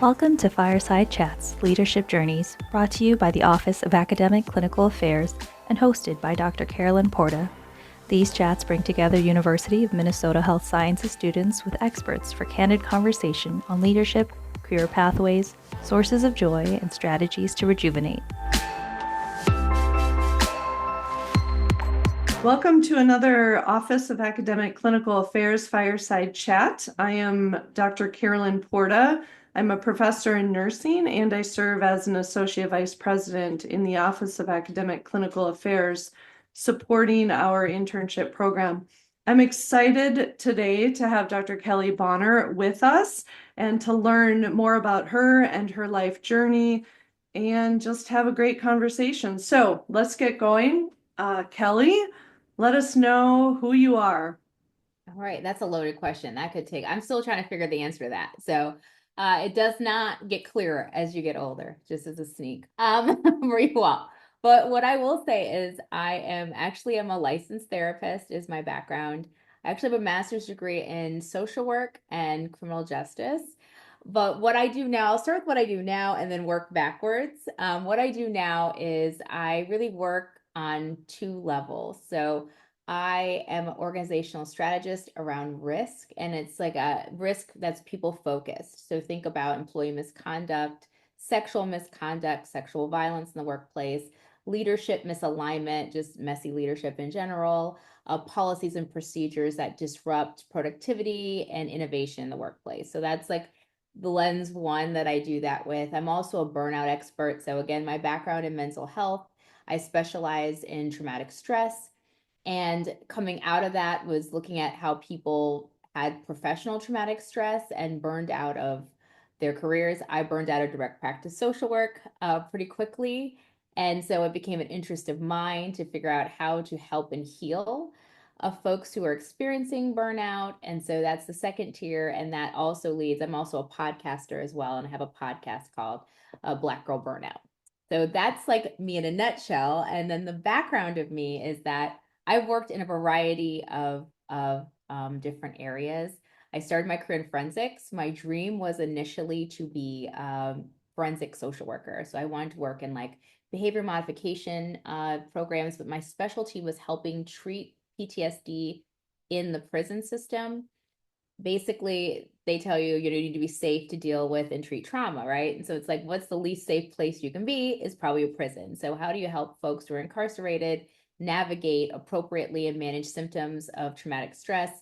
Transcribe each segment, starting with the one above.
Welcome to Fireside Chats, Leadership Journeys, brought to you by the Office of Academic Clinical Affairs and hosted by Dr. Carolyn Porta. These chats bring together University of Minnesota Health Sciences students with experts for candid conversation on leadership, career pathways, sources of joy, and strategies to rejuvenate. Welcome to another Office of Academic Clinical Affairs Fireside Chat. I am Dr. Carolyn Porta. I'm a professor in nursing and I serve as an associate vice president in the Office of Academic Clinical Affairs, supporting our internship program. I'm excited today to have Dr. Kelly Bonner with us and to learn more about her and her life journey and just have a great conversation. So let's get going. Kelly, let us know who you are. All right, that's a loaded question. I'm still trying to figure the answer to that. So it does not get clearer as you get older, just as a sneak for you all. But what I will say is I'm a licensed therapist is my background. I actually have a master's degree in social work and criminal justice. But what I do now, I'll start with what I do now and then work backwards. What I do now is I really work on two levels. So I am an organizational strategist around risk, and it's like a risk that's people focused. So think about employee misconduct, sexual violence in the workplace, leadership misalignment, just messy leadership in general, policies and procedures that disrupt productivity and innovation in the workplace. So that's like the lens one that I do that with. I'm also a burnout expert. So again, my background in mental health, I specialize in traumatic stress. And coming out of that was looking at how people had professional traumatic stress and burned out of their careers. I burned out of direct practice social work pretty quickly. And so it became an interest of mine to figure out how to help and heal folks who are experiencing burnout. And so that's the second tier. And that also leads, I'm also a podcaster as well. And I have a podcast called Black Girl Burnout. So that's like me in a nutshell. And then the background of me is that I've worked in a variety of different areas. I started my career in forensics. My dream was initially to be a forensic social worker. So I wanted to work in like behavior modification programs, but my specialty was helping treat PTSD in the prison system. Basically, they tell you you need to be safe to deal with and treat trauma, right? And so it's like, what's the least safe place you can be is probably a prison. So how do you help folks who are incarcerated navigate appropriately and manage symptoms of traumatic stress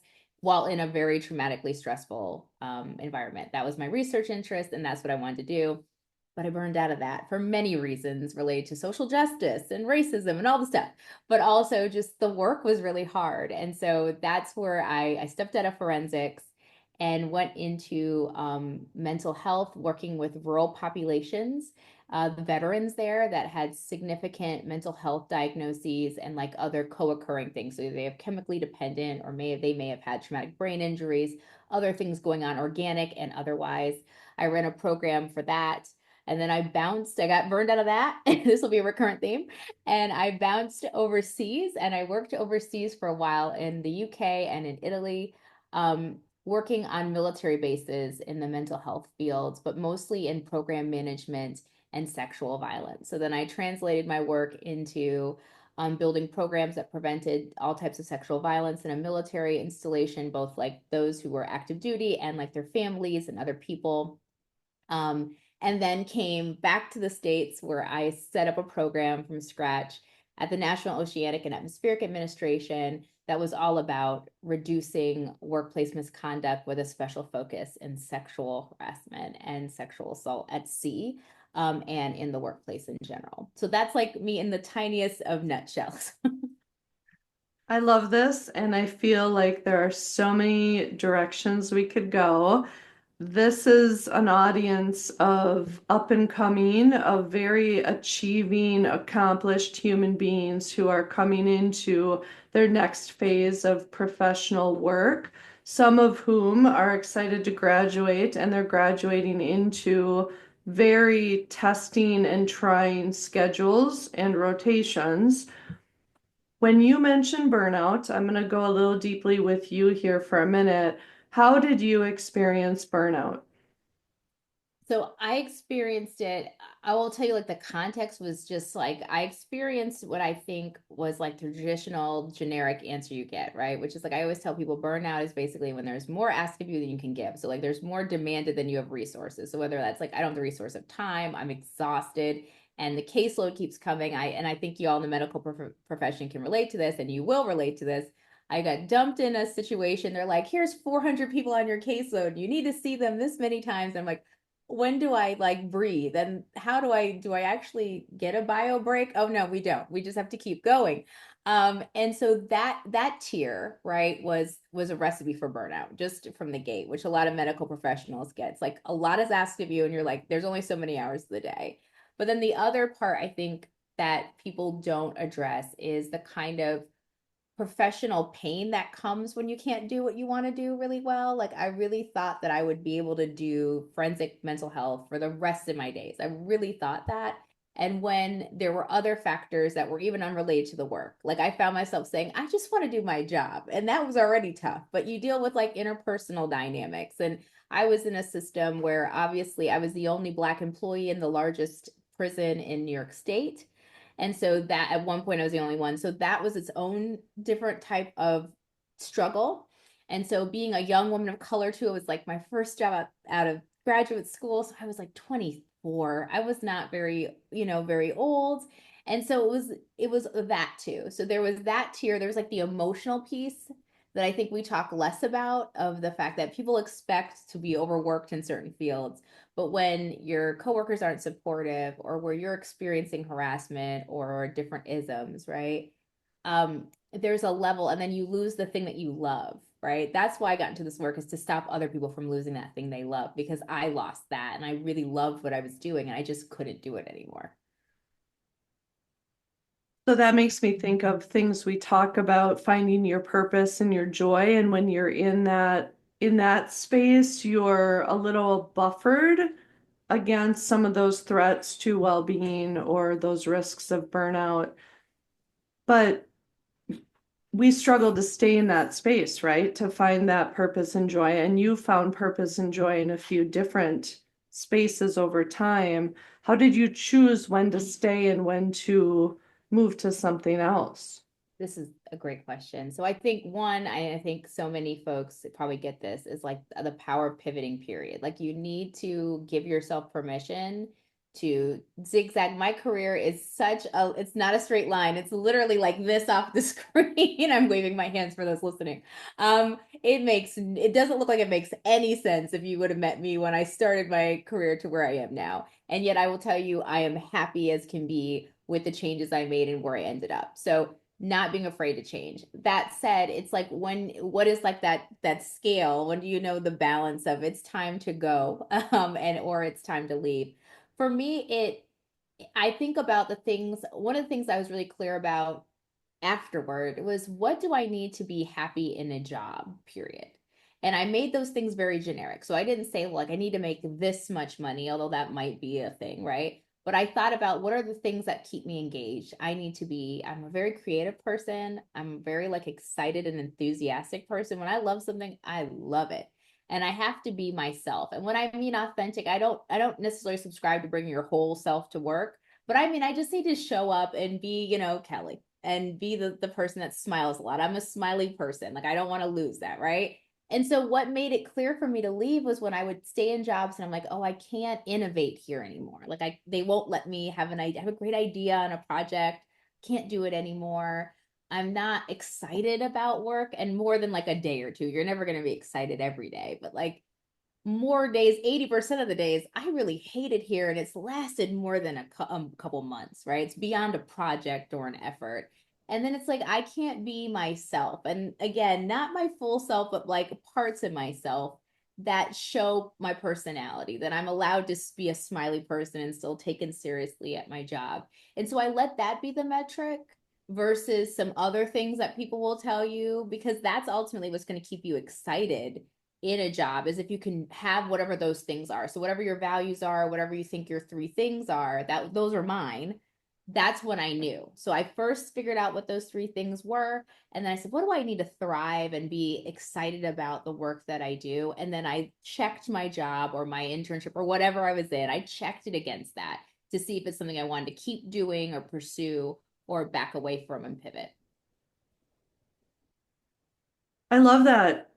while in a very traumatically stressful environment? That was my research interest, and that's what I wanted to do. But I burned out of that for many reasons related to social justice and racism and all the stuff. But also just the work was really hard. And so that's where I stepped out of forensics and went into mental health, working with rural populations, the veterans there that had significant mental health diagnoses and like other co-occurring things. So they have chemically dependent, or they may have had traumatic brain injuries, other things going on, organic and otherwise. I ran a program for that. And then I got burned out of that. This will be a recurrent theme. And I bounced overseas, and I worked overseas for a while in the UK and in Italy, working on military bases in the mental health fields, but mostly in program management and sexual violence. So then I translated my work into building programs that prevented all types of sexual violence in a military installation, both like those who were active duty and like their families and other people. And then came back to the States where I set up a program from scratch at the National Oceanic and Atmospheric Administration that was all about reducing workplace misconduct with a special focus in sexual harassment and sexual assault at sea, and in the workplace in general. So that's like me in the tiniest of nutshells. I love this, and I feel like there are so many directions we could go. This is an audience of up and coming, of very achieving, accomplished human beings who are coming into their next phase of professional work, some of whom are excited to graduate, and they're graduating into very testing and trying schedules and rotations. When you mention burnout, I'm going to go a little deeply with you here for a minute. How did you experience burnout? So I experienced it. I will tell you, like, the context was just like I experienced what I think was like the traditional generic answer you get, right? Which is like I always tell people burnout is basically when there's more asked of you than you can give. So like there's more demanded than you have resources. So whether that's like I don't have the resource of time, I'm exhausted, and the caseload keeps coming. I think you all in the medical profession can relate to this, and you will relate to this. I got dumped in a situation. They're like, here's 400 people on your caseload. You need to see them this many times. I'm like, when do I like breathe? And how do I actually get a bio break? Oh no, we don't. We just have to keep going. And so that tier, right, was a recipe for burnout just from the gate, which a lot of medical professionals get. It's like a lot is asked of you, and you're like, there's only so many hours of the day. But then the other part I think that people don't address is the kind of professional pain that comes when you can't do what you want to do really well. Like I really thought that I would be able to do forensic mental health for the rest of my days. I really thought that. And when there were other factors that were even unrelated to the work, like I found myself saying, I just want to do my job. And that was already tough, but you deal with like interpersonal dynamics. And I was in a system where obviously I was the only Black employee in the largest prison in New York State. And so that at one point I was the only one. So that was its own different type of struggle. And so being a young woman of color too, it was like my first job out of graduate school. So I was like 24. I was not very, very old. And so it was that too. So there was that tier. There was like the emotional piece that I think we talk less about, of the fact that people expect to be overworked in certain fields. But when your coworkers aren't supportive, or where you're experiencing harassment or different isms, right? There's a level, and then you lose the thing that you love, right? That's why I got into this work, is to stop other people from losing that thing they love, because I lost that and I really loved what I was doing and I just couldn't do it anymore. So that makes me think of things we talk about, finding your purpose and your joy. And when you're in that space, you're a little buffered against some of those threats to well-being or those risks of burnout. But we struggle to stay in that space, right? To find that purpose and joy. And you found purpose and joy in a few different spaces over time. How did you choose when to stay and when to move to something else? This is a great question. So I think one, I think so many folks probably get this, is like the power pivoting period. Like you need to give yourself permission to zigzag. My career is it's not a straight line. It's literally like this off the screen. I'm waving my hands for those listening. It doesn't look like it makes any sense if you would have met me when I started my career to where I am now. And yet I will tell you, I am happy as can be with the changes I made and where I ended up. So not being afraid to change. That said, it's like what is like that scale? When do you know the balance of it's time to go, or it's time to leave? For me, I think about one of the things I was really clear about afterward was, what do I need to be happy in a job, period. And I made those things very generic. So I didn't say like I need to make this much money, although that might be a thing, right? But I thought about what are the things that keep me engaged. I'm a very creative person. I'm a very like excited and enthusiastic person. When I love something, I love it. And I have to be myself. And when I mean authentic, I don't necessarily subscribe to bring your whole self to work, but I mean I just need to show up and be, Kelly, and be the person that smiles a lot. I'm a smiley person. Like I don't want to lose that, right? And so what made it clear for me to leave was when I would stay in jobs and I'm like, oh, I can't innovate here anymore. Like they won't let me have an idea, have a great idea on a project, can't do it anymore. I'm not excited about work, and more than like a day or two. You're never going to be excited every day, but like more days, 80% of the days, I really hate it here. And it's lasted more than a couple months, right? It's beyond a project or an effort. And then it's like, I can't be myself. And again, not my full self, but like parts of myself that show my personality, that I'm allowed to be a smiley person and still taken seriously at my job. And so I let that be the metric versus some other things that people will tell you, because that's ultimately what's going to keep you excited in a job, is if you can have whatever those things are. So whatever your values are, whatever you think your three things are, those are mine. that's when I knew. So I first figured out what those three things were. And then I said, what do I need to thrive and be excited about the work that I do? And then I checked my job or my internship or whatever I was in. I checked it against that to see if it's something I wanted to keep doing or pursue or back away from and pivot. I love that.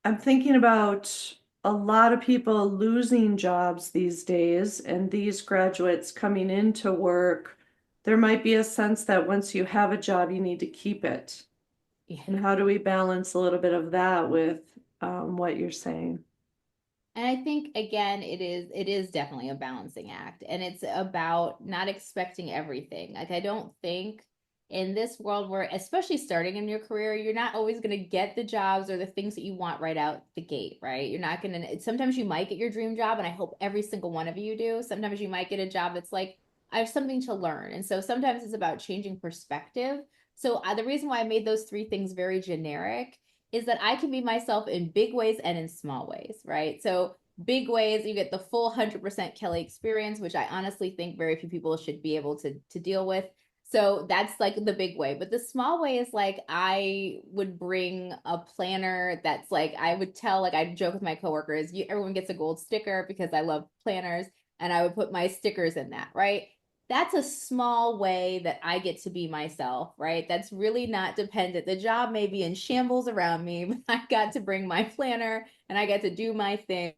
I'm thinking about a lot of people losing jobs these days, and these graduates coming into work. There might be a sense that once you have a job, you need to keep it. Yeah. And how do we balance a little bit of that with what you're saying? And I think again, it is definitely a balancing act. And it's about not expecting everything. Like I don't think in this world where, especially starting in your career, you're not always going to get the jobs or the things that you want right out the gate, right? You're not going to, sometimes you might get your dream job, and I hope every single one of you do. Sometimes you might get a job that's like, I have something to learn. And so sometimes it's about changing perspective. So the reason why I made those three things very generic is that I can be myself in big ways and in small ways, right? So big ways, you get the full 100% Kelly experience, which I honestly think very few people should be able to deal with. So that's like the big way. But the small way is like I would bring a planner that's like I would tell, like I joke with my coworkers, everyone gets a gold sticker because I love planners, and I would put my stickers in that, right? That's a small way that I get to be myself, right? That's really not dependent. The job may be in shambles around me, but I got to bring my planner and I got to do my thing.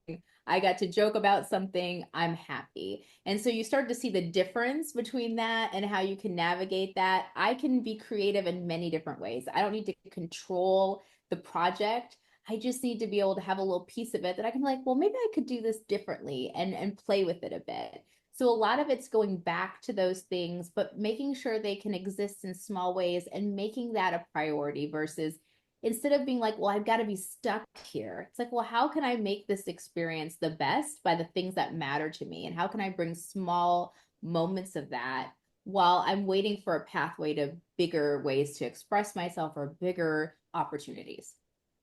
I got to joke about something. I'm happy. And so you start to see the difference between that and how you can navigate that. I can be creative in many different ways. I don't need to control the project. I just need to be able to have a little piece of it that I can be like, well, maybe I could do this differently and play with it a bit. So a lot of it's going back to those things, but making sure they can exist in small ways and making that a priority versus instead of being like, well, I've got to be stuck here. It's like, well, how can I make this experience the best by the things that matter to me? And how can I bring small moments of that while I'm waiting for a pathway to bigger ways to express myself or bigger opportunities?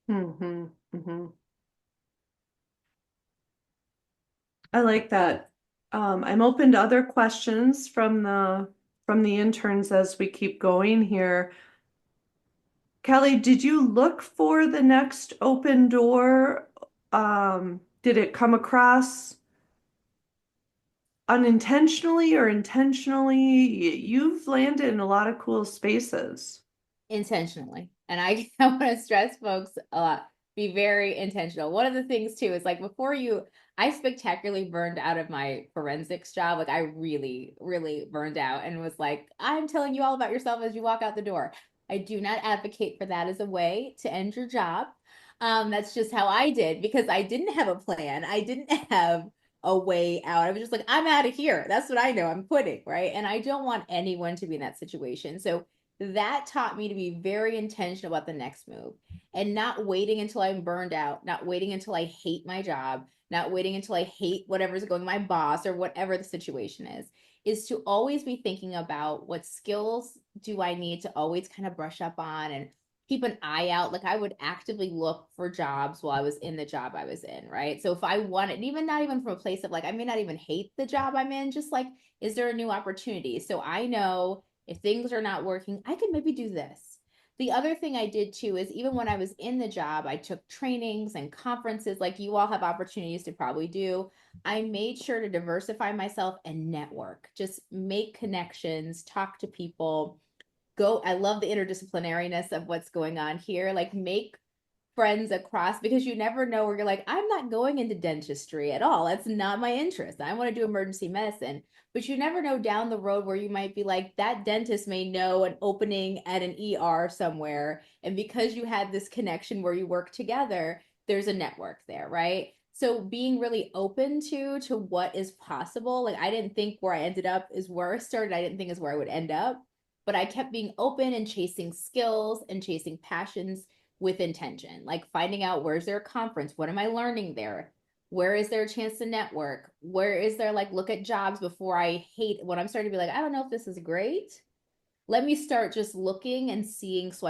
Mm-hmm, mm-hmm. I like that. I'm open to other questions from the interns as we keep going here. Kelly, did you look for the next open door? Did it come across unintentionally or intentionally? You've landed in a lot of cool spaces. Intentionally. And I want to stress folks a lot, be very intentional. One of the things too is like I spectacularly burned out of my forensics job. Like I really, really burned out and was like, I'm telling you all about yourself as you walk out the door. I do not advocate for that as a way to end your job. That's just how I did because I didn't have a plan. I didn't have a way out. I was just like, I'm out of here. That's what I know. I'm quitting, right? And I don't want anyone to be in that situation. So that taught me to be very intentional about the next move and not waiting until I'm burned out, not waiting until I hate my job, not waiting until I hate whatever's going, my boss or whatever the situation is to always be thinking about what skills do I need to always kind of brush up on and keep an eye out. Like I would actively look for jobs while I was in the job I was in, right? So if I wanted, even not even from a place of like, I may not even hate the job I'm in, just like, is there a new opportunity? So I know if things are not working, I can maybe do this. The other thing I did too is even when I was in the job, I took trainings and conferences like you all have opportunities to probably do. I made sure to diversify myself and network, just make connections, talk to people, go. I love the interdisciplinariness of what's going on here. Like make friends across because you never know where you're like, I'm not going into dentistry at all. That's not my interest. I want to do emergency medicine. But you never know down the road where you might be like, that dentist may know an opening at an ER somewhere. And because you had this connection where you work together, there's a network there, right? So being really open to what is possible. Like I didn't think where I ended up is where I started. I didn't think is where I would end up. But I kept being open and chasing skills and chasing passions with intention, like finding out where's there a conference, what am I learning there, where is there a chance to network, where is there like look at jobs before I hate when I'm starting to be like, I don't know if this is great. Let me start just looking and seeing so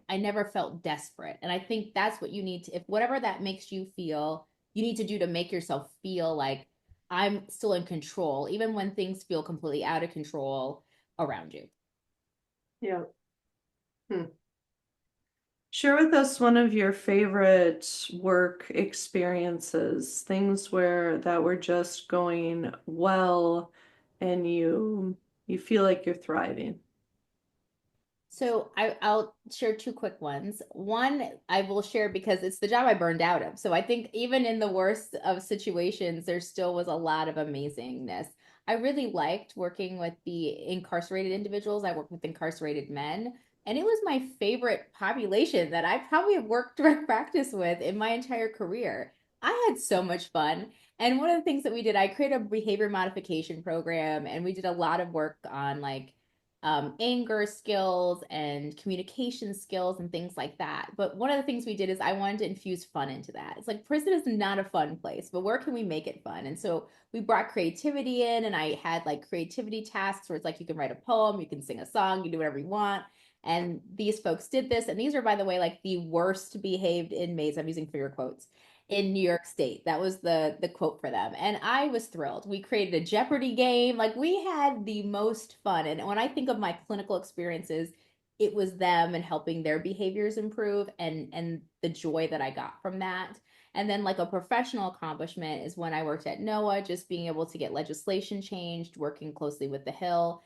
I never felt desperate. And I think that's what you need to, if whatever that makes you feel, you need to do to make yourself feel like I'm still in control, even when things feel completely out of control. around you. Yeah. Share with us one of your favorite work experiences, things that were just going well and you feel like you're thriving. So I'll share two quick ones. One I will share because it's the job I burned out of. So I think even in the worst of situations, there still was a lot of amazingness. I really liked working with the incarcerated individuals. I worked with incarcerated men, and it was my favorite population that I probably have worked direct practice with in my entire career. I had so much fun. And one of the things that we did, I created a behavior modification program, and we did a lot of work on like anger skills and communication skills and things like that. But one of the things we did is I wanted to infuse fun into that. It's like prison is not a fun place, but where can we make it fun? And so we brought creativity in, and I had like creativity tasks where it's like you can write a poem, you can sing a song, you can do whatever you want. And these folks did this. And these are, by the way, like the worst behaved inmates. I'm using finger quotes in New York State. That was the quote for them. And I was thrilled. We created a Jeopardy game. Like we had the most fun. And when I think of my clinical experiences, it was them and helping their behaviors improve and the joy that I got from that. And then like a professional accomplishment is when I worked at NOAA, just being able to get legislation changed, working closely with the Hill,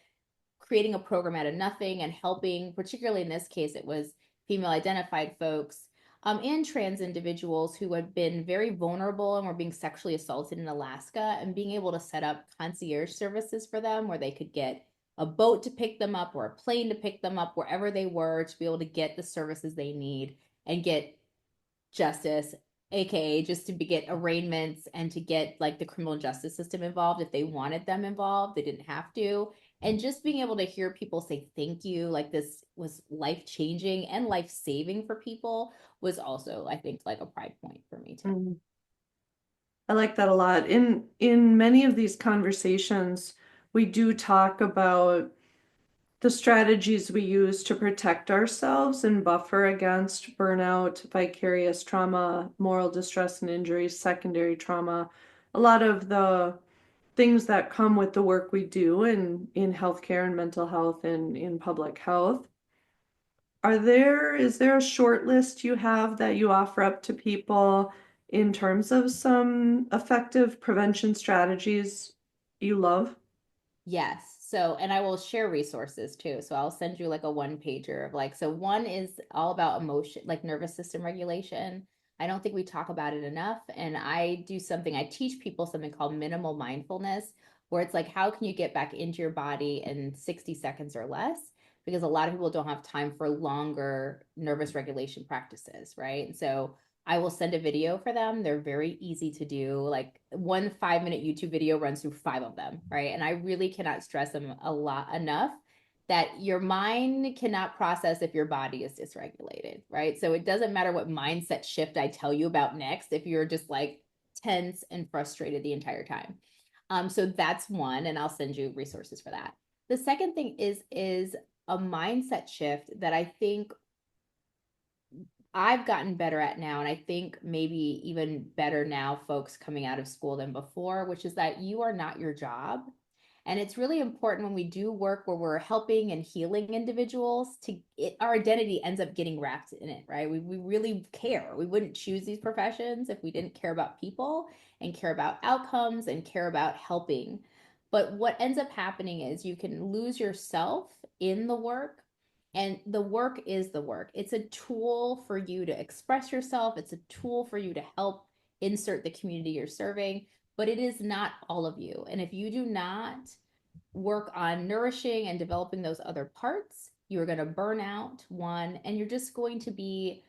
creating a program out of nothing and helping, particularly in this case, it was female identified folks and trans individuals who had been very vulnerable and were being sexually assaulted in Alaska, and being able to set up concierge services for them where they could get a boat to pick them up or a plane to pick them up wherever they were to be able to get the services they need and get justice, aka just to get arraignments and to get like the criminal justice system involved if they wanted them involved. They didn't have to. And just being able to hear people say thank you, like this was life changing and life saving for people, was also, I think, like a pride point for me too. Mm. I like that a lot. In many of these conversations, we do talk about the strategies we use to protect ourselves and buffer against burnout, vicarious trauma, moral distress and injuries, secondary trauma, a lot of the things that come with the work we do in healthcare and mental health and in public health. Is there a short list you have that you offer up to people in terms of some effective prevention strategies you love? Yes. So, and I will share resources too. So I'll send you like a one pager of like, so one is all about emotion, like nervous system regulation. I don't think we talk about it enough. And I do something, I teach people something called minimal mindfulness, where it's like, how can you get back into your body in 60 seconds or less? Because a lot of people don't have time for longer nervous regulation practices, right? And so I will send a video for them. They're very easy to do. Like one 5-minute YouTube video runs through 5 of them, right? And I really cannot stress them a lot enough that your mind cannot process if your body is dysregulated, right? So it doesn't matter what mindset shift I tell you about next if you're just like tense and frustrated the entire time. So that's one, and I'll send you resources for that. The second thing is a mindset shift that I think I've gotten better at now, and I think maybe even better now, folks coming out of school than before, which is that you are not your job. And it's really important when we do work where we're helping and healing individuals our identity ends up getting wrapped in it, right? We really care. We wouldn't choose these professions if we didn't care about people and care about outcomes and care about helping. But what ends up happening is you can lose yourself in the work, and the work is the work. It's a tool for you to express yourself. It's a tool for you to help insert the community you're serving, but it is not all of you. And if you do not work on nourishing and developing those other parts, you're going to burn out, one, and you're just going to be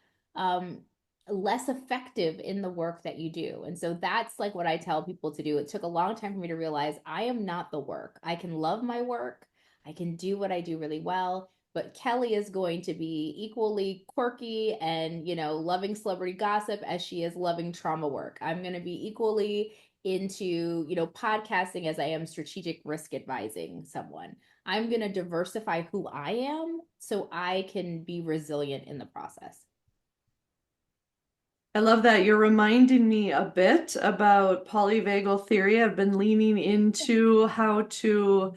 less effective in the work that you do. And so that's like what I tell people to do. It took a long time for me to realize I am not the work. I can love my work. I can do what I do really well, but Kelly is going to be equally quirky and, loving celebrity gossip as she is loving trauma work. I'm going to be equally into, podcasting as I am strategic risk advising someone. I'm going to diversify who I am so I can be resilient in the process. I love that. You're reminding me a bit about polyvagal theory. I've been leaning into how to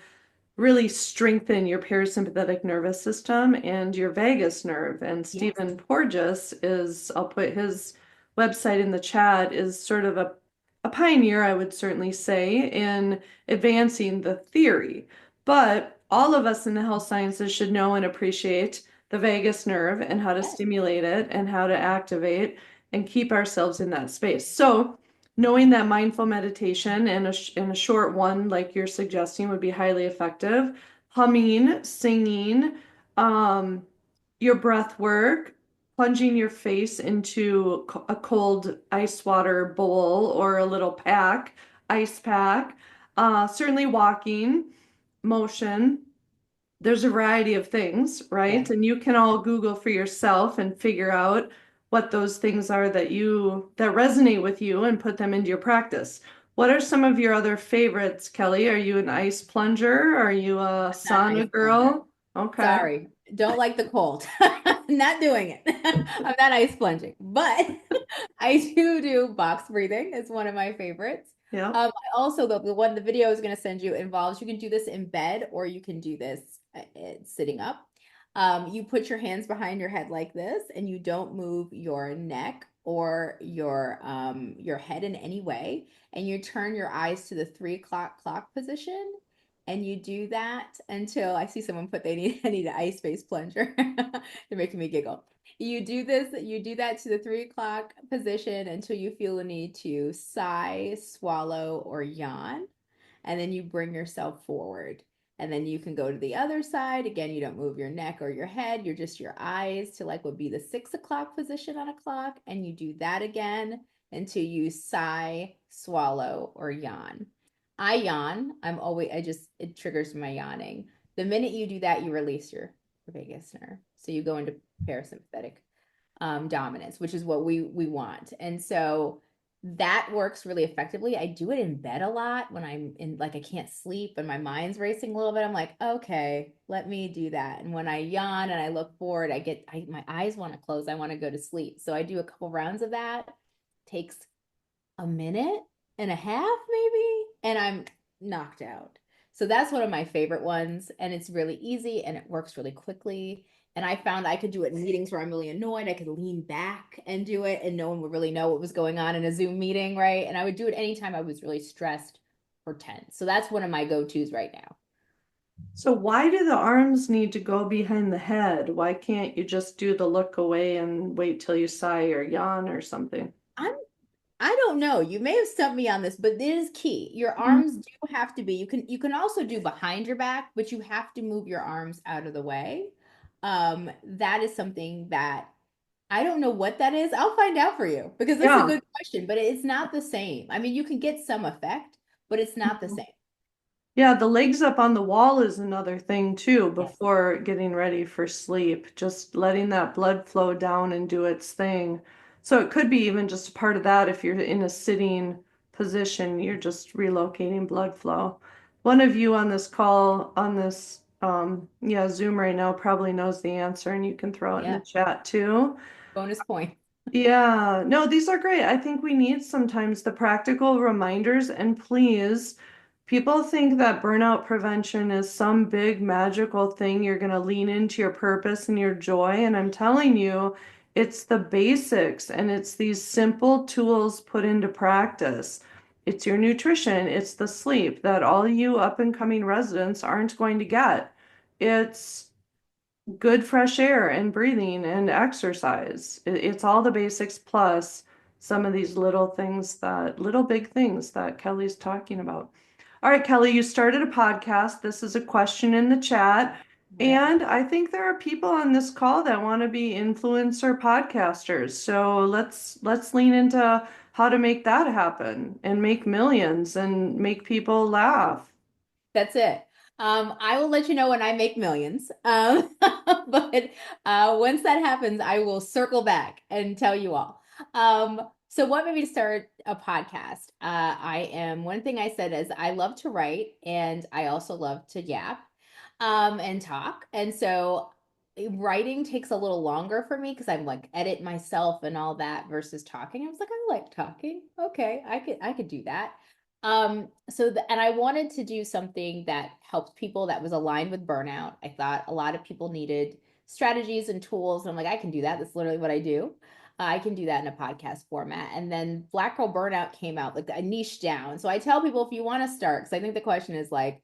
really strengthen your parasympathetic nervous system and your vagus nerve. And Stephen Porges is, I'll put his website in the chat, is sort of a pioneer, I would certainly say, in advancing the theory. But all of us in the health sciences should know and appreciate the vagus nerve and how to stimulate it and how to activate and keep ourselves in that space. So knowing that mindful meditation and a short one like you're suggesting would be highly effective. Humming, singing, your breath work, plunging your face into a cold ice water bowl or a little pack, ice pack, certainly walking, motion. There's a variety of things, right? Yeah. And you can all Google for yourself and figure out what those things are that resonate with you and put them into your practice. What are some of your other favorites, Kelly? Are you an ice plunger? Are you a Not an ice sauna plunger. girl? Okay. Sorry, don't like the cold. Not doing it. I'm not ice plunging, but I do box breathing. It's one of my favorites. Yeah. I also, the video I was going to send you involves, you can do this in bed or you can do this sitting up. You put your hands behind your head like this, and you don't move your neck or your head in any way, and you turn your eyes to the 3 o'clock clock position. And you do that until I see someone put I need an ice face plunger. They're making me giggle. You do that to the 3 o'clock position until you feel the need to sigh, swallow, or yawn. And then you bring yourself forward. And then you can go to the other side. Again, you don't move your neck or your head. You're just your eyes to like would be the 6 o'clock position on a clock. And you do that again until you sigh, swallow, or yawn. I yawn. It triggers my yawning. The minute you do that, you release your vagus nerve. So you go into parasympathetic dominance, which is what we want. And so that works really effectively. I do it in bed a lot when I'm in, like, I can't sleep and my mind's racing a little bit. I'm like, okay, let me do that. And when I yawn and I look forward, my eyes want to close. I want to go to sleep. So I do a couple rounds of that. Takes a minute and a half maybe, and I'm knocked out. So that's one of my favorite ones, and it's really easy and it works really quickly. And I found I could do it in meetings where I'm really annoyed. I could lean back and do it, and no one would really know what was going on in a Zoom meeting, right? And I would do it anytime I was really stressed or tense. So that's one of my go-tos right now. So why do the arms need to go behind the head? Why can't you just do the look away and wait till you sigh or yawn or something? I don't know. You may have stumped me on this, but it is key. Your arms do have to be. You can also do behind your back, but you have to move your arms out of the way. That is something that I don't know what that is. I'll find out for you because that's a Yeah. good question, but it's not the same. I mean, you can get some effect, but it's not the same. Yeah, the legs up on the wall is another thing too, Yes. before getting ready for sleep, just letting that blood flow down and do its thing. So it could be even just a part of that if you're in a sitting position, you're just relocating blood flow. One of you on this call, on this Zoom right now probably knows the answer and you can throw it in the Yeah. chat too. Bonus point. Yeah, no, these are great. I think we need sometimes the practical reminders, and please, people think that burnout prevention is some big magical thing. You're going to lean into your purpose and your joy. And I'm telling you, it's the basics and it's these simple tools put into practice. It's your nutrition, it's the sleep that all you up and coming residents aren't going to get. It's good fresh air and breathing and exercise. It's all the basics plus some of these little big things that Kelly's talking about. All right, Kelly, you started a podcast. This is a question in the chat. And I think there are people on this call that want to be influencer podcasters. So let's lean into how to make that happen and make millions and make people laugh. That's it. I will let you know when I make millions. But once that happens, I will circle back and tell you all. So what made me start a podcast? One thing I said is I love to write and I also love to yap and talk. And so writing takes a little longer for me because I'm like edit myself and all that versus talking. I was like, I like talking. Okay, I could do that. And I wanted to do something that helped people that was aligned with burnout. I thought a lot of people needed strategies and tools. And I'm like, I can do that. That's literally what I do. I can do that in a podcast format. And then Black Girl Burnout came out, like a niche down. So I tell people if you want to start, because I think the question is like,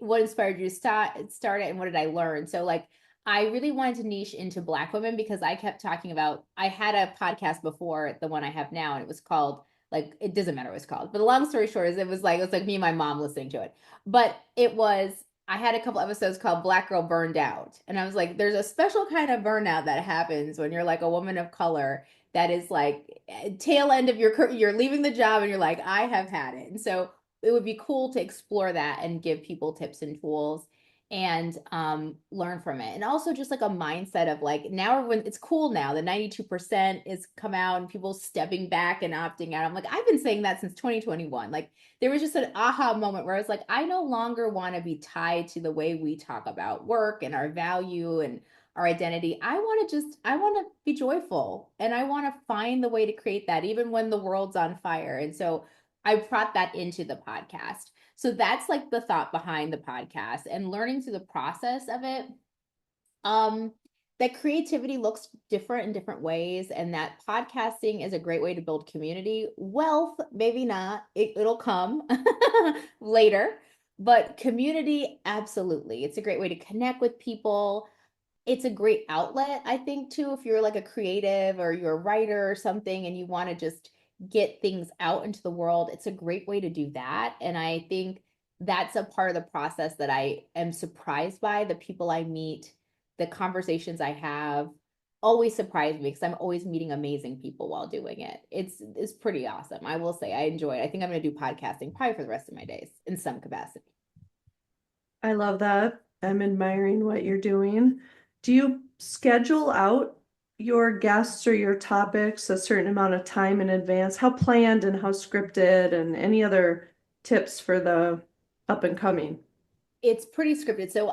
what inspired you to start it and what did I learn? So like I really wanted to niche into Black women because I kept talking about, I had a podcast before the one I have now, and it was called, like, it doesn't matter what it's called, but the long story short is it was like me and my mom listening to it. But it was, I had a couple episodes called Black Girl Burned Out. And I was like, there's a special kind of burnout that happens when you're like a woman of color that is like tail end of you're leaving the job and you're like, I have had it. And so it would be cool to explore that and give people tips and tools and learn from it. And also just like a mindset of like, now when it's cool now, the 92% is come out and people stepping back and opting out. I'm like, I've been saying that since 2021. Like there was just an aha moment where I was like, I no longer want to be tied to the way we talk about work and our value and our identity. I want to be joyful and I want to find the way to create that even when the world's on fire. And so I brought that into the podcast. So that's like the thought behind the podcast and learning through the process of it. That creativity looks different in different ways, and that podcasting is a great way to build community. Wealth, maybe not, it'll come later, but community, absolutely. It's a great way to connect with people. It's a great outlet, I think, too, if you're like a creative or you're a writer or something and you want to just get things out into the world. It's a great way to do that. And I think that's a part of the process that I am surprised by. The people I meet, the conversations I have always surprise me because I'm always meeting amazing people while doing it. It's pretty awesome. I will say I enjoy it. I think I'm going to do podcasting probably for the rest of my days in some capacity. I love that. I'm admiring what you're doing. Do you schedule out your guests or your topics a certain amount of time in advance? How planned and how scripted, and any other tips for the up and coming? It's pretty scripted. So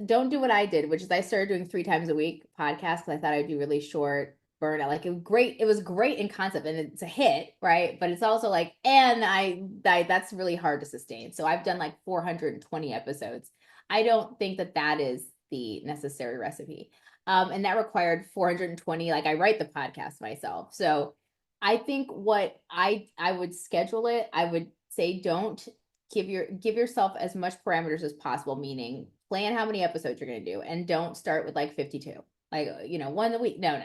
don't do what I did, which is I started doing 3 times a week podcasts because I thought I'd do really short burnout. Like it was great in concept and it's a hit, right? But it's also like, and that's really hard to sustain. So I've done like 420 episodes. I don't think that is the necessary recipe. And that required 420, like I write the podcast myself. So I think what I would schedule it, I would say don't give yourself as much parameters as possible, meaning plan how many episodes you're going to do and don't start with like 52, like, one a week. No,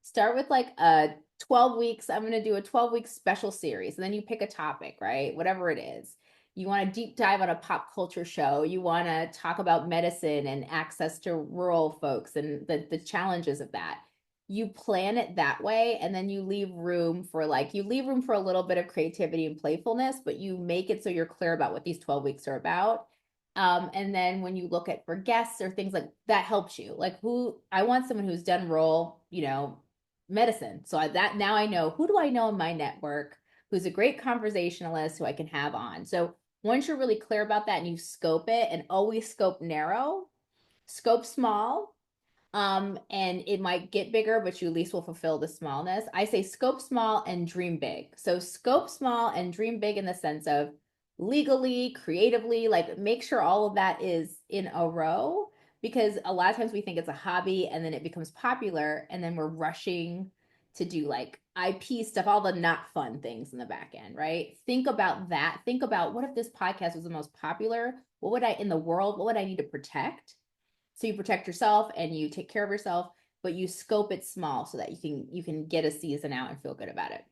start with like 12 weeks. I'm going to do a 12-week special series. And then you pick a topic, right? Whatever it is. You want to deep dive on a pop culture show. You want to talk about medicine and access to rural folks and the challenges of that. You plan it that way, and then you leave room for a little bit of creativity and playfulness, but you make it so you're clear about what these 12 weeks are about. And then when you look at for guests or things like that helps you, like I want someone who's done rural, medicine. So that now I know, who do I know in my network who's a great conversationalist who I can have on. So once you're really clear about that and you scope it, and always scope narrow, scope small, and it might get bigger, but you at least will fulfill the smallness. I say scope small and dream big. So scope small and dream big in the sense of legally, creatively, like make sure all of that is in a row, because a lot of times we think it's a hobby and then it becomes popular and then we're rushing to do like IP stuff, all the not fun things in the back end, right? Think about that. Think about, what if this podcast was the most popular? What would I need to protect? So you protect yourself and you take care of yourself, but you scope it small so that you can get a season out and feel good about it.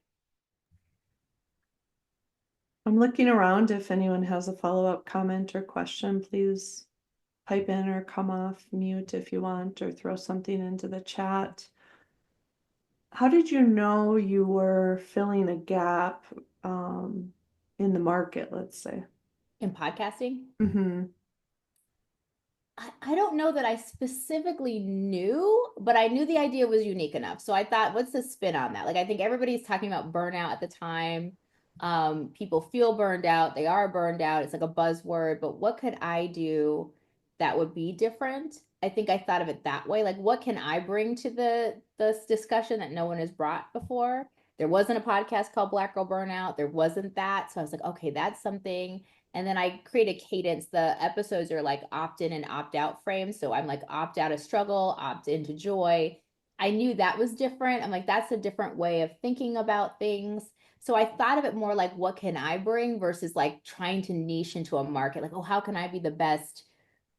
I'm looking around. If anyone has a follow-up comment or question, please pipe in or come off mute if you want, or throw something into the chat. How did you know you were filling a gap in the market, let's say? In podcasting, Mm-hmm. I don't know that I specifically knew, but I knew the idea was unique enough. So I thought, what's the spin on that? Like, I think everybody's talking about burnout at the time. People feel burned out. They are burned out. It's like a buzzword, but what could I do that would be different? I think I thought of it that way. Like, what can I bring to this discussion that no one has brought before? There wasn't a podcast called Black Girl Burnout. There wasn't that. So I was like, okay, that's something. And then I create a cadence. The episodes are like opt in and opt out frames. So I'm like opt out of struggle, opt into joy. I knew that was different. I'm like, that's a different way of thinking about things. So I thought of it more like, what can I bring versus like trying to niche into a market? Like, oh, how can I be the best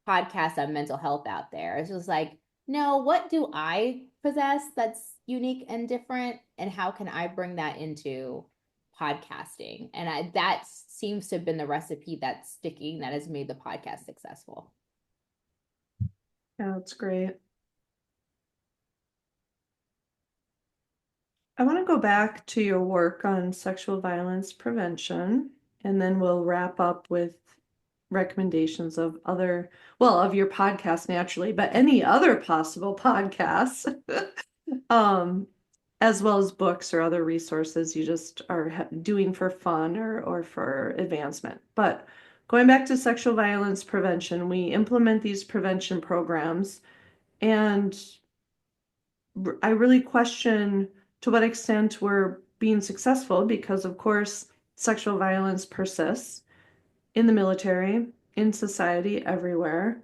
podcast on mental health out there? It's just like, no, what do I possess that's unique and different? And how can I bring that into podcasting? And that seems to have been the recipe that's sticking, that has made the podcast successful. Yeah, that's great. I want to go back to your work on sexual violence prevention, and then we'll wrap up with recommendations of other, well, of your podcast naturally, but any other possible podcasts, as well as books or other resources you just are doing for fun or for advancement. But going back to sexual violence prevention, we implement these prevention programs, and I really question to what extent we're being successful because, of course, sexual violence persists in the military, in society, everywhere.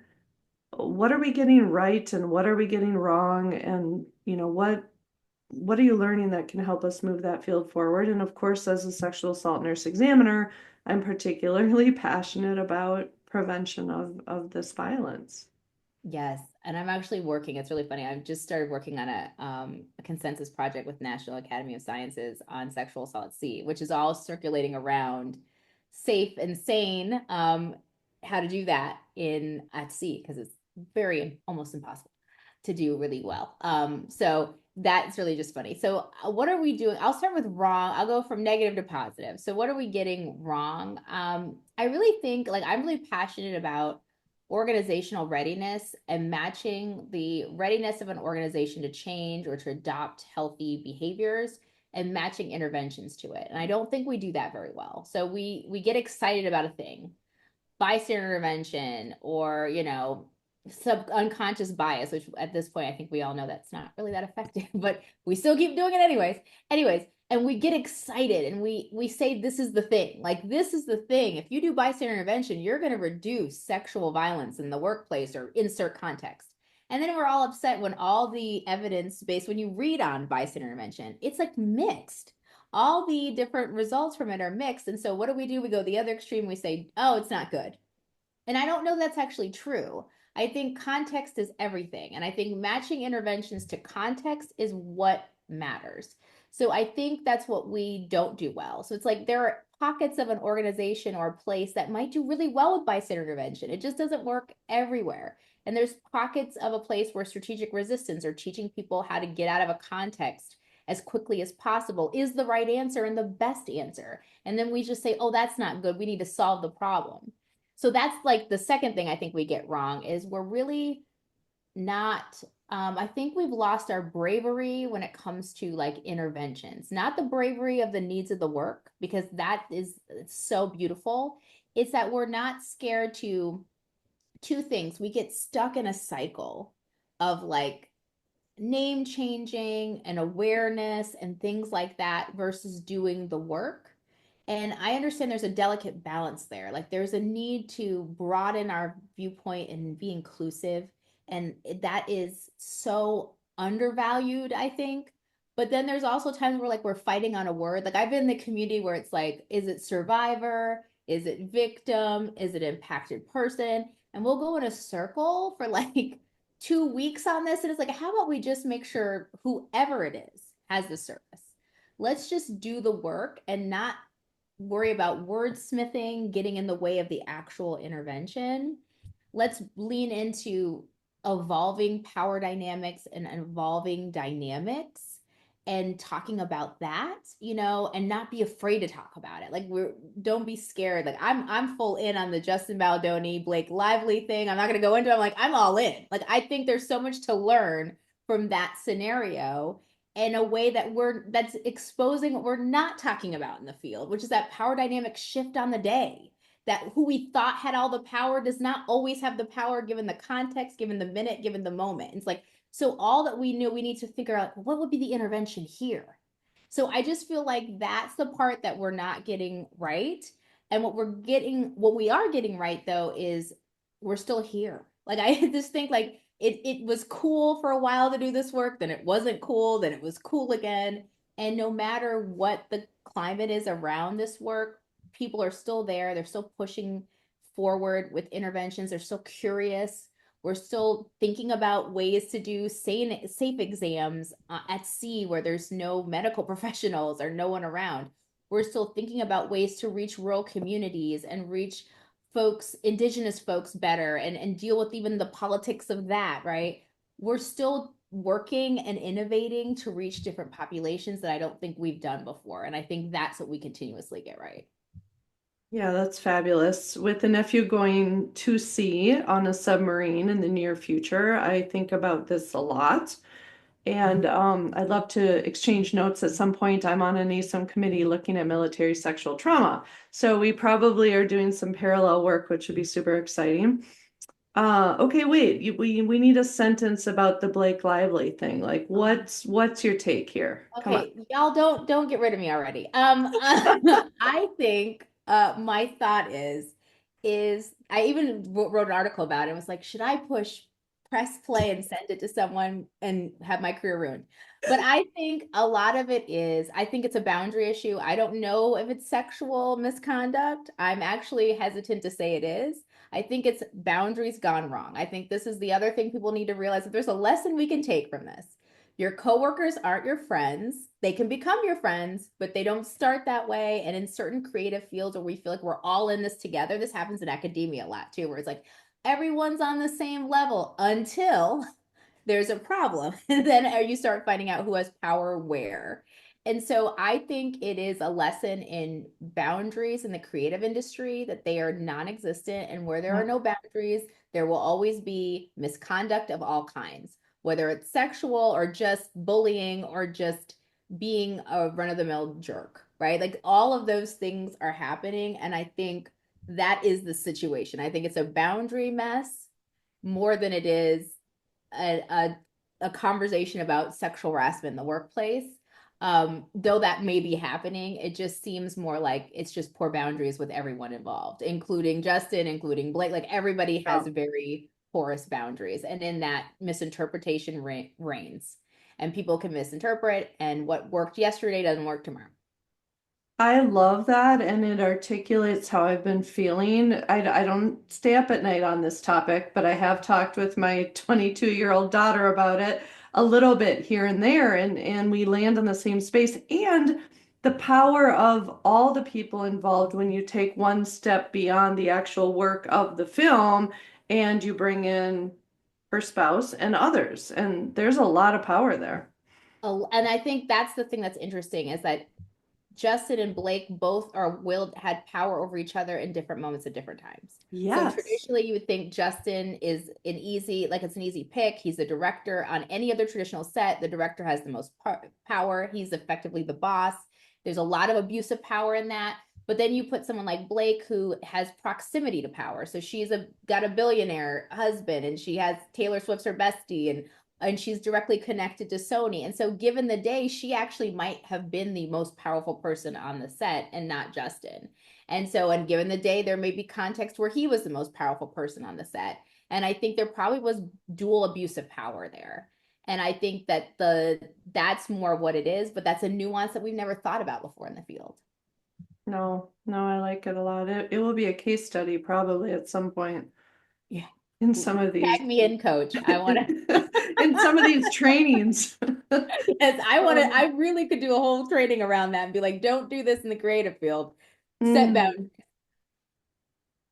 What are we getting right and what are we getting wrong? And, what are you learning that can help us move that field forward? And of course, as a sexual assault nurse examiner, I'm particularly passionate about prevention of this violence. Yes, and I'm actually working. It's really funny. I've just started working on a consensus project with National Academy of Sciences on sexual assault at sea, which is all circulating around safe and sane, how to do that in at sea, because it's very almost impossible to do really well. So that's really just funny. So what are we doing? I'll start with wrong. I'll go from negative to positive. So what are we getting wrong? I really think, like, I'm really passionate about organizational readiness and matching the readiness of an organization to change or to adopt healthy behaviors and matching interventions to it. And I don't think we do that very well. So we get excited about a thing, bystander intervention, or unconscious bias, which at this point I think we all know that's not really that effective, but we still keep doing it anyways. And we get excited and we say this is the thing. Like, this is the thing. If you do bystander intervention, you're going to reduce sexual violence in the workplace or insert context. And then we're all upset when all the evidence based, when you read on bystander intervention, it's like mixed. All the different results from it are mixed. And so what do? We go the other extreme. We say, oh, it's not good. And I don't know that's actually true. I think context is everything. And I think matching interventions to context is what matters. So I think that's what we don't do well. So it's like there are pockets of an organization or a place that might do really well with bystander intervention. It just doesn't work everywhere. And there's pockets of a place where strategic resistance or teaching people how to get out of a context as quickly as possible is the right answer and the best answer. And then we just say, oh, that's not good. We need to solve the problem. So that's like the second thing I think we get wrong is we're really not, I think we've lost our bravery when it comes to like interventions, not the bravery of the needs of the work, because that is so beautiful. It's that we're not scared to two things. We get stuck in a cycle of like name changing and awareness and things like that versus doing the work. And I understand there's a delicate balance there. Like, there's a need to broaden our viewpoint and be inclusive. And that is so undervalued, I think. But then there's also times where like we're fighting on a word. Like, I've been in the community where it's like, is it survivor? Is it victim? Is it impacted person? And we'll go in a circle for like 2 weeks on this. And it's like, how about we just make sure whoever it is has the service? Let's just do the work and not worry about wordsmithing getting in the way of the actual intervention. Let's lean into evolving power dynamics and evolving dynamics and talking about that, and not be afraid to talk about it. Like, don't be scared. Like, I'm full in on the Justin Baldoni, Blake Lively thing. I'm not going to go into it. I'm like, I'm all in. Like, I think there's so much to learn from that scenario in a way that's exposing what we're not talking about in the field, which is that power dynamic shift on the day, that who we thought had all the power does not always have the power given the context, given the minute, given the moment. It's like, so all that we knew, we need to figure out what would be the intervention here. So I just feel like that's the part that we're not getting right. And what we are getting right though is we're still here. Like I just think like it was cool for a while to do this work, then it wasn't cool, then it was cool again. And no matter what the climate is around this work, people are still there. They're still pushing forward with interventions. They're still curious. We're still thinking about ways to do safe exams at sea where there's no medical professionals or no one around. We're still thinking about ways to reach rural communities and reach folks, indigenous folks better and deal with even the politics of that, right? We're still working and innovating to reach different populations that I don't think we've done before. And I think that's what we continuously get right. Yeah, that's fabulous. With the nephew going to sea on a submarine in the near future, I think about this a lot. And I'd love to exchange notes at some point. I'm on a NASM committee looking at military sexual trauma. So we probably are doing some parallel work, which would be super exciting. Okay, wait, we need a sentence about the Blake Lively thing. Like, what's your take here? Come on. Okay, y'all don't get rid of me already. I think my thought is I even wrote an article about it. It was like, should I press play and send it to someone and have my career ruined? But I think a lot of it is, I think it's a boundary issue. I don't know if it's sexual misconduct. I'm actually hesitant to say it is. I think it's boundaries gone wrong. I think this is the other thing people need to realize that there's a lesson we can take from this. Your coworkers aren't your friends. They can become your friends, but they don't start that way. And in certain creative fields where we feel like we're all in this together, this happens in academia a lot too, where it's like everyone's on the same level until there's a problem. And then you start finding out who has power where. And so I think it is a lesson in boundaries in the creative industry that they are non-existent. And where there are no boundaries, there will always be misconduct of all kinds, whether it's sexual or just bullying or just being a run-of-the-mill jerk, right? Like all of those things are happening. And I think that is the situation. I think it's a boundary mess more than it is a conversation about sexual harassment in the workplace. Though that may be happening, it just seems more like it's just poor boundaries with everyone involved, including Justin, including Blake. Like everybody has very porous boundaries, and in that misinterpretation reigns, and people can misinterpret, and what worked yesterday doesn't work tomorrow. I love that, and it articulates how I've been feeling. I don't stay up at night on this topic, but I have talked with my 22-year-old daughter about it a little bit here and there, and we land in the same space. And the power of all the people involved when you take one step beyond the actual work of the film and you bring in her spouse and others. And there's a lot of power there. Oh, and I think that's the thing that's interesting is that Justin and Blake both had power over each other in different moments at different times. So Yes. traditionally you would think Justin is it's an easy pick. He's the director on any other traditional set. The director has the most power. He's effectively the boss. There's a lot of abusive power in that. But then you put someone like Blake who has proximity to power. So she's got a billionaire husband and she has Taylor Swift's her bestie and she's directly connected to Sony. And so given the day, she actually might have been the most powerful person on the set and not Justin. And given the day, there may be context where he was the most powerful person on the set. And I think there probably was dual abuse of power there. And I think that that's more what it is, but that's a nuance that we've never thought about before in the field. No, I like it a lot. It will be a case study probably at some point. Yeah. In some of these. Tag me in, coach. I want to. In some of these trainings. Yes, I really could do a whole training around that and be like, don't do this in the creative field. Set boundaries.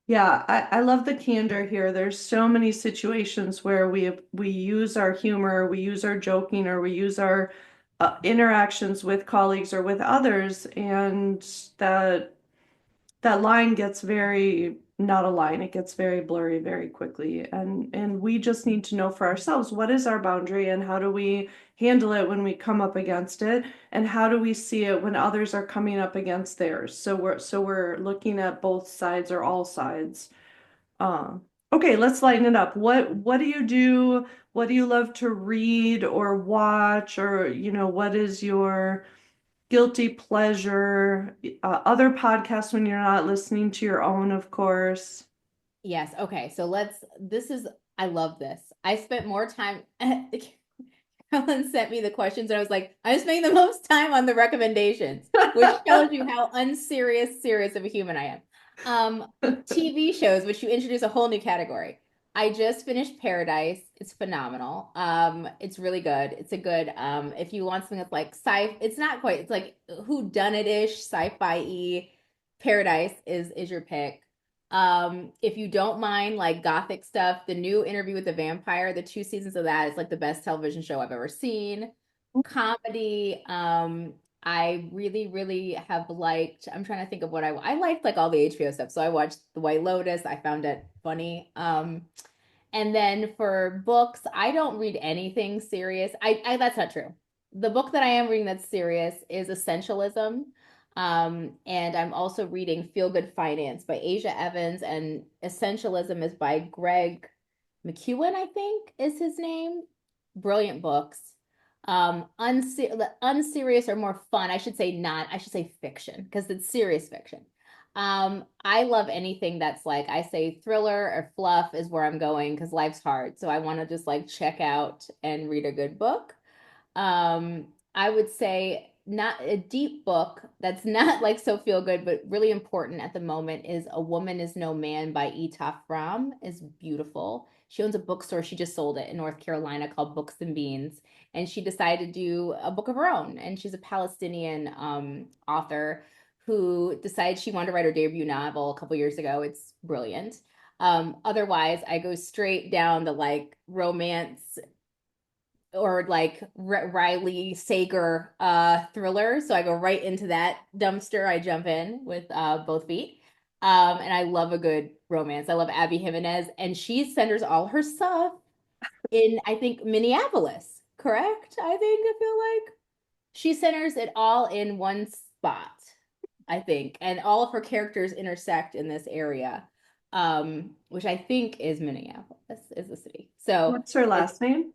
Yeah, I love the candor here. There's so many situations where we use our humor, we use our joking, or we use our interactions with colleagues or with others, and that line gets not a line, it gets very blurry very quickly. And we just need to know for ourselves, what is our boundary and how do we handle it when we come up against it? And how do we see it when others are coming up against theirs? So we're looking at both sides or all sides. Okay, let's lighten it up. What do you do? What do you love to read or watch? Or, what is your guilty pleasure, other podcasts when you're not listening to your own, of course. Yes. Okay. So I love this. I spent more time. Carolyn sent me the questions and I was like, I'm spending the most time on the recommendations, which tells you how serious of a human I am. TV shows, which you introduce a whole new category. I just finished Paradise. It's phenomenal. It's really good. It's a good, if you want something that's like it's not quite, it's like whodunit-ish, sci-fi-y. Paradise is your pick. If you don't mind like gothic stuff, the new Interview with the Vampire, the 2 seasons of that is like the best television show I've ever seen. Comedy, I really have liked, I'm trying to think of what I liked like all the HBO stuff. So I watched The White Lotus. I found it funny. And then for books, I don't read anything serious. That's not true. The book that I am reading that's serious is Essentialism. And I'm also reading Feel Good Finance by Asia Evans, and Essentialism is by Greg McEwen, I think is his name. Brilliant books. Unserious or more fun. I should say fiction, because it's serious fiction. I love anything that's like, I say thriller or fluff is where I'm going because life's hard. So I want to just like check out and read a good book. I would say not a deep book that's not like so feel good, but really important at the moment is A Woman Is No Man by Etaf Ram. Is beautiful. She owns a bookstore. She just sold it in North Carolina called Books and Beans. And she decided to do a book of her own. And she's a Palestinian author who decided she wanted to write her debut novel a couple years ago. It's brilliant. Otherwise, I go straight down the like romance or like Riley Sager thriller. So I go right into that dumpster. I jump in with both feet. And I love a good romance. I love Abby Jimenez, and she centers all her stuff in, I think, Minneapolis, correct? I feel like she centers it all in one spot, I think. And all of her characters intersect in this area, which I think is Minneapolis, is the city. So What's her last name?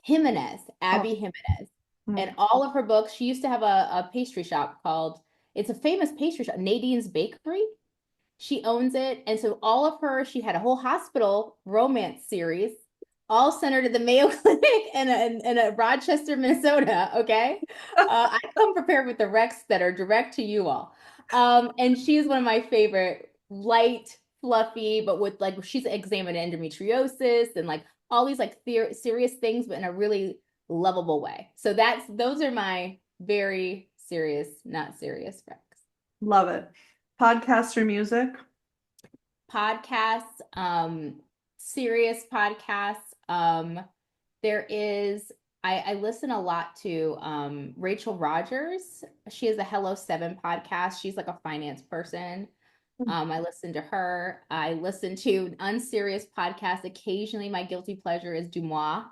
Jimenez, Abby Jimenez. And all of her books, she used to have a pastry shop called, it's a famous pastry shop, Nadine's Bakery. She owns it. And so all of her, she had a whole hospital romance series, all centered at the Mayo Clinic in Rochester, Minnesota. Okay. I come prepared with the recs that are direct to you all. And she is one of my favorite, light, fluffy, but with like, she's examined endometriosis and like all these like serious things, but in a really lovable way. So those are my very serious, not serious recs. Love it. Podcasts or music? Podcasts, serious podcasts. There is, I listen a lot to Rachel Rogers. She has a Hello 7 podcast. She's like a finance person. I listen to her. I listen to unserious podcasts. Occasionally, my guilty pleasure is Dumois.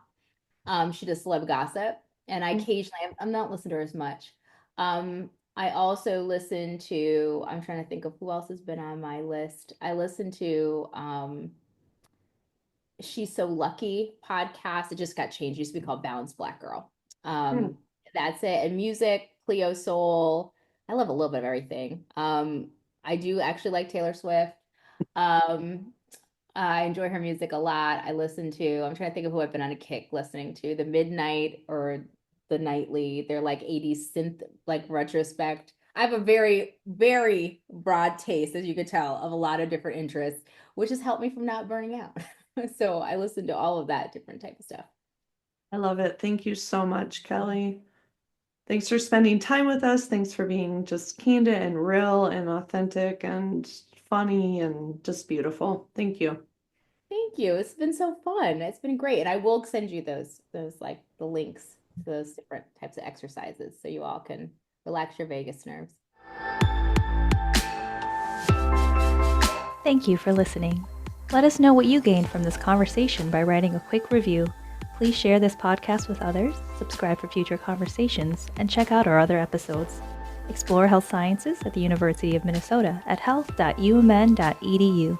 She does celeb gossip, and I occasionally, I'm not listening to her as much. I also listen to, I'm trying to think of who else has been on my list. I listen to She's So Lucky podcast. It just got changed. It used to be called Balanced Black Girl. That's it. And music, Cleo Soul. I love a little bit of everything. I do actually like Taylor Swift. I enjoy her music a lot. I'm trying to think of who I've been on a kick listening to. The Midnight or the Nightly. They're like 80s synth, like retrospect. I have a very, very broad taste, as you could tell, of a lot of different interests, which has helped me from not burning out. So I listen to all of that different type of stuff. I love it. Thank you so much, Kelly. Thanks for spending time with us. Thanks for being just candid and real and authentic and funny and just beautiful. Thank you. Thank you. It's been so fun. It's been great. And I will send you those like the links to those different types of exercises so you all can relax your vagus nerves. Thank you for listening. Let us know what you gained from this conversation by writing a quick review. Please share this podcast with others, subscribe for future conversations, and check out our other episodes. Explore health sciences at the University of Minnesota at health.umn.edu.